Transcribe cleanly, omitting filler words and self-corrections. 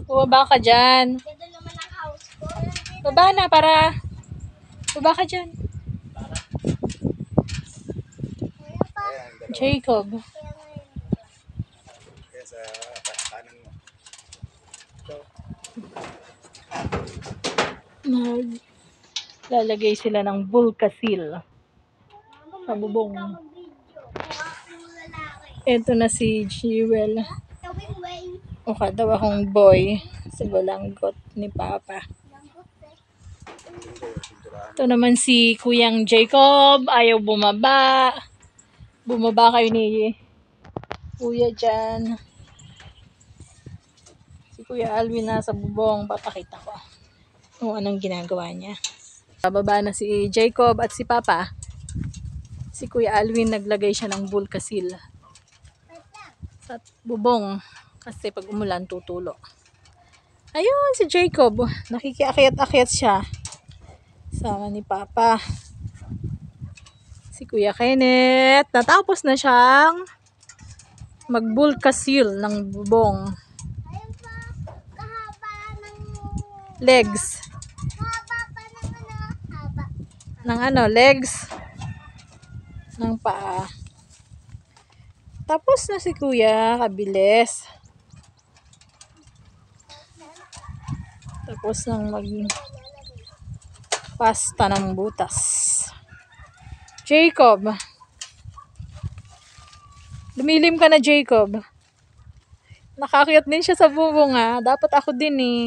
Bumaba ka dyan. Ganda naman ang house ko. Baba na para... Baba ka dyan. Kaya pa. Jacob. Kaya ngayon. Kaya sa kanan mo. Lalagay sila ng Bulkasil sa bubong. Mag-video. Kung lalaki. Ito na si Jewel. Tawing way. Mukha daw akong boy sa balanggot ni Papa. Langgot eh. Ito naman si Kuyang Jacob. Ayaw bumaba. Bumaba kayo ni Kuya dyan. Si Kuya Alvin nasa bubong. Papakita ko kung anong ginagawa niya. Bababa na si Jacob at si Papa. Si Kuya Alvin naglagay siya ng Bulkasil sa bubong kasi pag umulan tutulo. Ayun si Jacob. Nakikiakyat-akyat siya. Sama ni Papa. Si Kuya Kenneth. Natapos na siyang mag-Bulkasil ng bubong. Ayun pa. Kahaba ng... Legs. Kahaba pa naman ang haba. Ng ano, legs. Ng paa. Tapos na si Kuya. Kabilis. Tapos nang pasta ng butas. Jacob. Lumilim ka na, Jacob. Nakakyat din siya sa bubong, ha. Dapat ako din, eh.